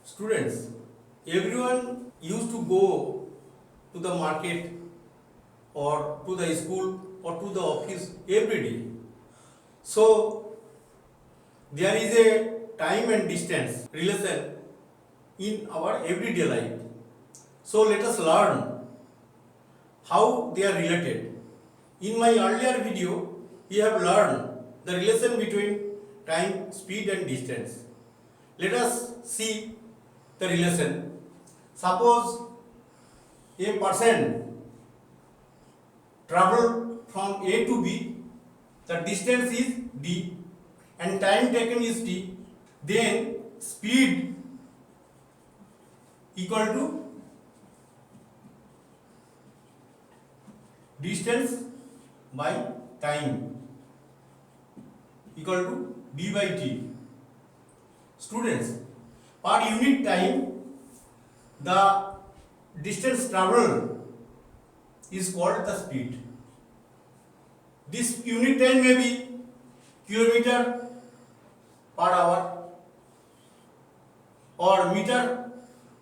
Students, everyone used to go to the market or to the school or to the office every day. So, there is a time and distance relation in our everyday life. So, let us learn how they are related. In my earlier video, we have learned the relation between time, speed and distance. Let us see the relation. Suppose a person travel from A to B, the distance is d and time taken is t, then speed equal to distance by time equal to d by t. Students, per unit time the distance traveled is called the speed. This unit time may be kilometer per hour or meter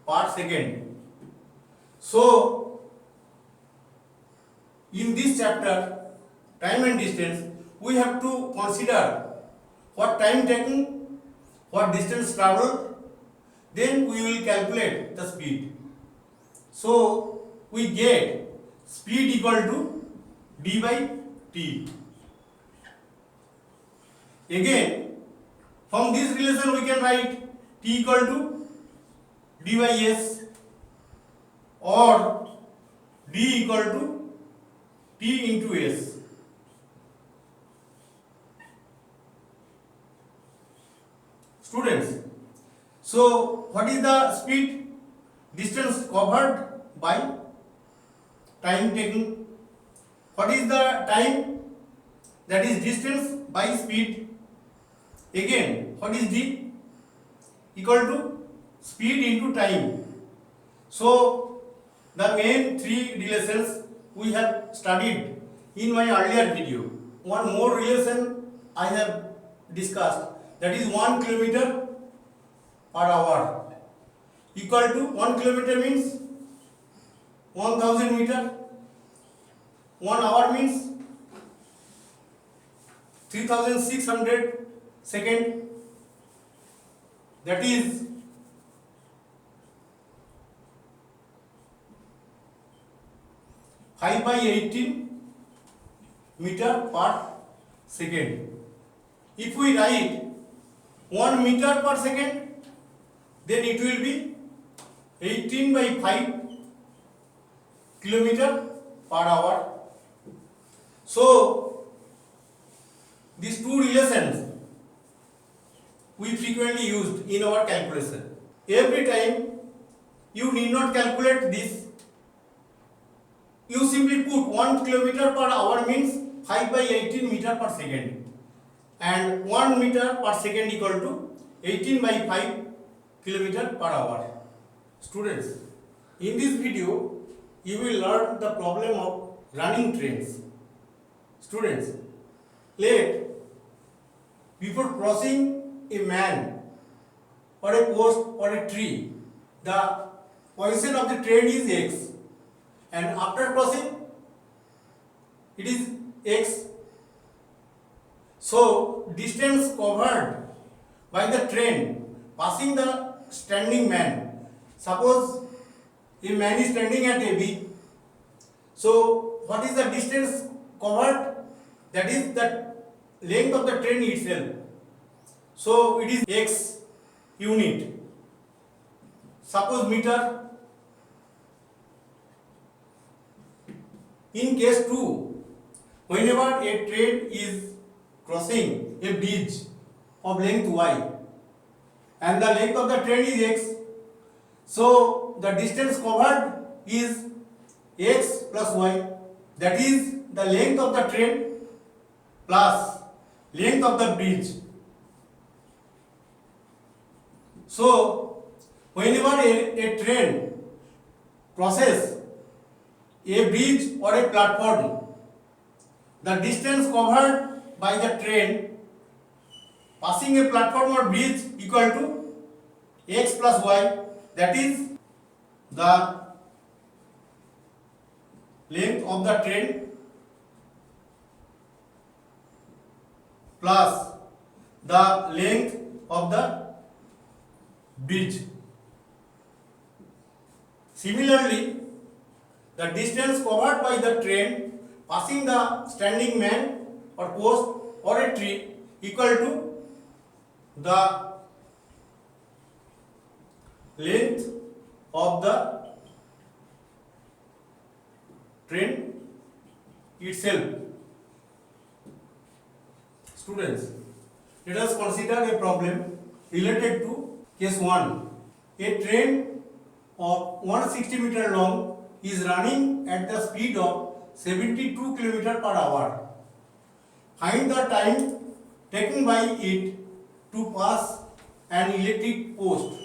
per second. So, in this chapter, time and distance, we have to consider what time taken, what distance traveled, then we will calculate the speed. So, we get speed equal to d by t. Again, from this relation we can write t equal to d by s or d equal to t into s. Students, so what is the speed? Distance covered by time taken. What is the time? That is distance by speed. Again, what is d? Equal to speed into time. So, the main three relations we have studied in my earlier video. One more relation I have discussed, that is 1 kilometer per hour equal to 1 kilometer means 1000 meter, 1 hour means 3600 second, that is 5 by 18 meter per second. If we write 1 meter per second, then it will be 18 by 5 kilometer per hour. So, these two relations we frequently used in our calculation. Every time you need not calculate this, you simply put 1 kilometer per hour means 5 by 18 meter per second and 1 meter per second equal to 18 by 5 kilometer per hour. Students, in this video you will learn the problem of running trains. Students, let before crossing a man or a post or a tree, the position of the train is x, and after crossing it is x. So, distance covered by the train passing the standing man. Suppose a man is standing at AB. So, what is the distance covered? That is the length of the train itself. So, it is x unit. Suppose meter. In case 2, whenever a train is crossing a bridge of length y and the length of the train is x, so the distance covered is x plus y, that is the length of the train plus length of the bridge. So, whenever a train crosses a bridge or a platform, the distance covered by the train passing a platform or bridge equal to x plus y, that is the length of the train plus the length of the bridge. Similarly, the distance covered by the train passing the standing man or post or a tree equal to the length of the train itself. Students, let us consider a problem related to case 1. A train of 160 meter long is running at the speed of 72 km per hour. Find the time taken by it to pass an electric post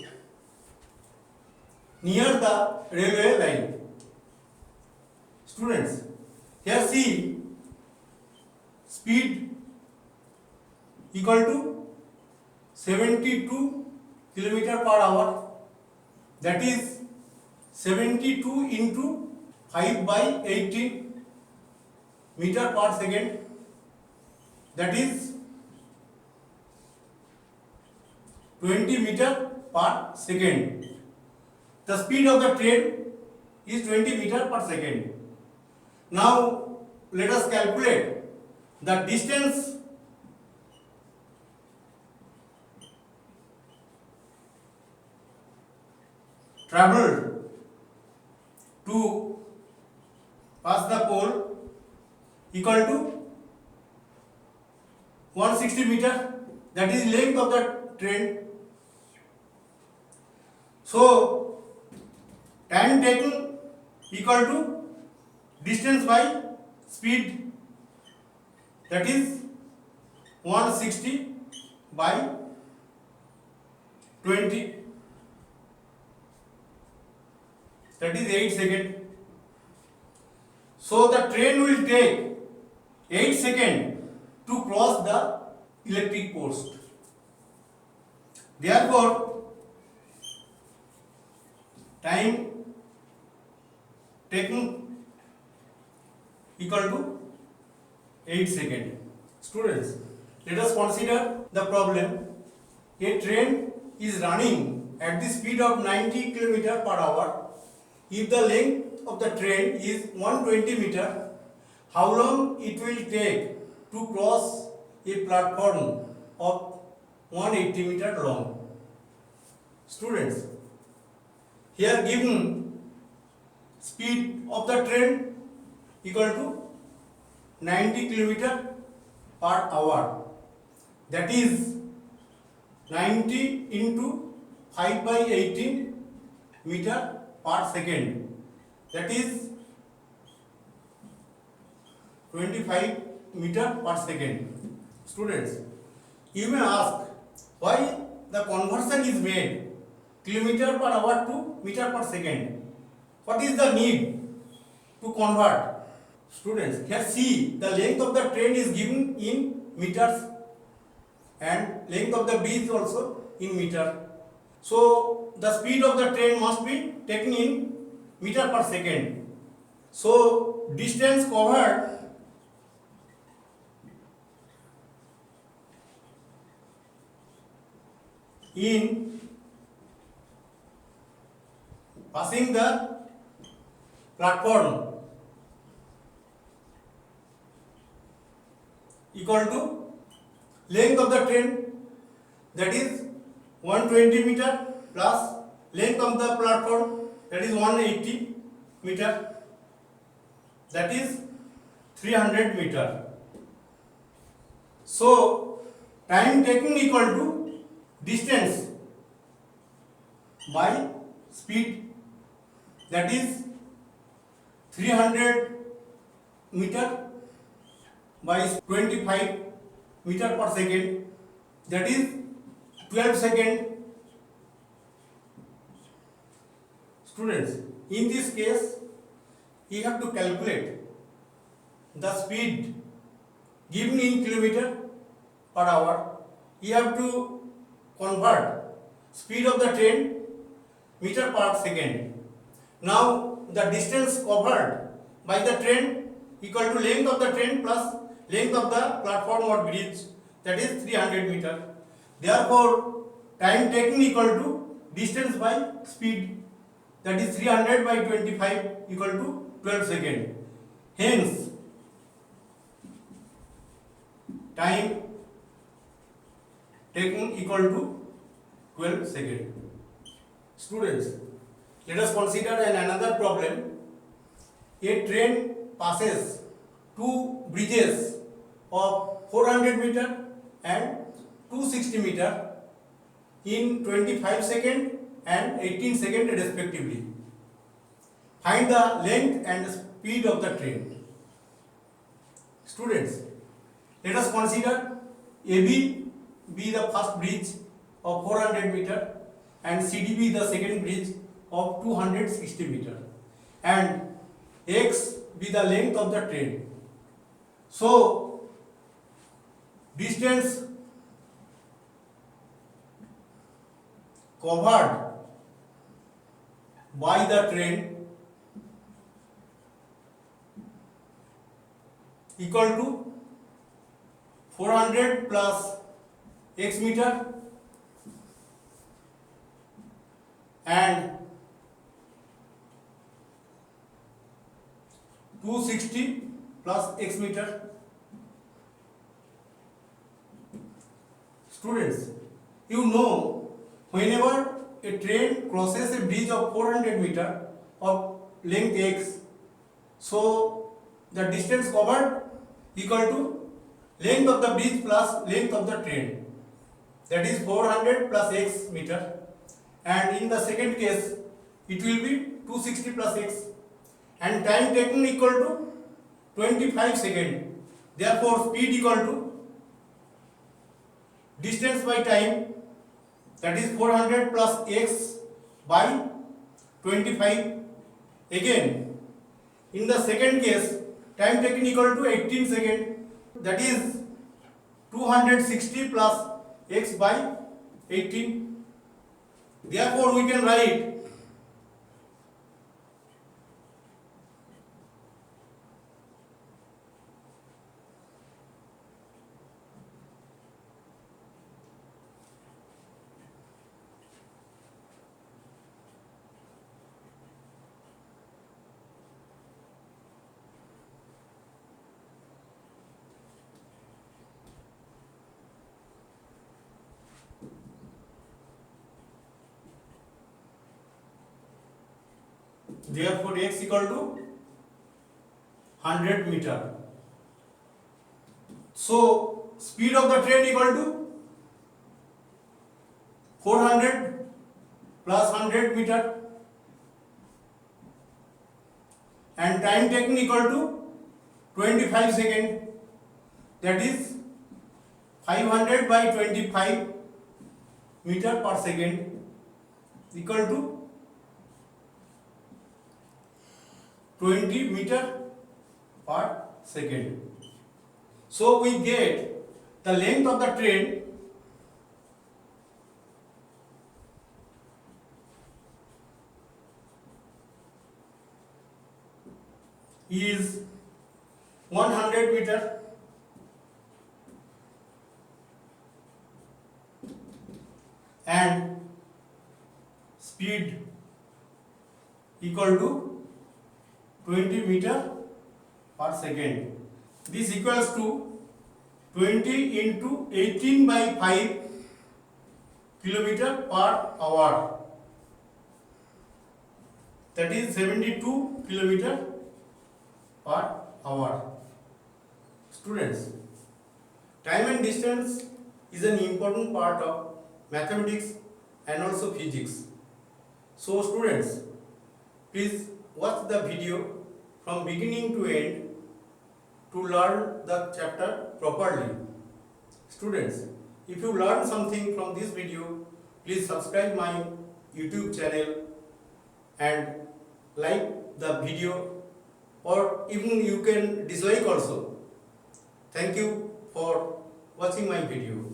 near the railway line. Students, here see speed equal to 72 km per hour, that is 72 into 5 by 18 meter per second, that is 20 meter per second. The speed of the train is 20 meter per second. Now let us calculate the distance traveled to pass the pole equal to 160 meter, that is length of the train. So time taken equal to distance by speed, that is 160 by 20, that is 8 seconds. So the train will take 8 seconds to cross the electric post. Therefore, time taken equal to 8 seconds. Students, let us consider the problem. A train is running at the speed of 90 km per hour. If the length of the train is 120 meter, how long it will take to cross a platform of 180 meter long? Students, here given speed of the train equal to 90 km per hour, that is 90 into 5 by 18 meter per second, that is 25 meter per second. Students, you may ask why the conversion is made kilometer per hour to meter per second. What is the need to convert? Students, here see the length of the train is given in meters and length of the bridge also in meter. So the speed of the train must be taken in meter per second. So distance covered in passing the platform equal to length of the train, that is 120 meter plus length of the platform, that is 180 meter, that is 300 meter. So time taken equal to distance by speed, that is 300 meter by 25 meter per second, that is 12 seconds. Students, in this case you have to calculate the speed given in kilometer per hour. You have to convert speed of the train meter per second. Now the distance covered by the train equal to length of the train plus length of the platform or bridge, that is 300 meter. Therefore time taken equal to distance by speed, that is 300 by 25 equal to 12 seconds. Hence time taken equal to 12 seconds. Students, let us consider another problem. A train passes two bridges of 400 meter and 260 meter in 25 seconds and 18 seconds respectively. Find the length and speed of the train. Students, let us consider AB be the first bridge of 400 meter and CDB the second bridge of 260 meter and X be the length of the train. So distance covered by the train equal to 400 plus x meter and 260 plus x meter. Students, you know, whenever a train crosses a bridge of 400 meter of length x, so the distance covered equal to length of the bridge plus length of the train, that is 400 plus x meter, and in the second case it will be 260 plus x, and time taken equal to 25 seconds. Therefore speed equal to distance by time, that is 400 plus x by 25. Again in the second case time taken equal to 18 seconds, that is 260 plus x by 18. Therefore we can write therefore x equal to 100 meter. So speed of the train equal to 400 plus 100 meter and time taken equal to 25 seconds, that is 500 by 25 meter per second equal to 20 meter per second. So we get the length of the train is 100 meter and speed equal to 20 meter per second. This equals to 20 into 18 by 5 kilometer per hour, that is 72 kilometer per hour. Students, time and distance is an important part of mathematics and also physics. So students, please watch the video from beginning to end to learn the chapter properly. Students, if you learn something from this video, please subscribe my YouTube channel and like the video, or even you can dislike also. Thank you for watching my video.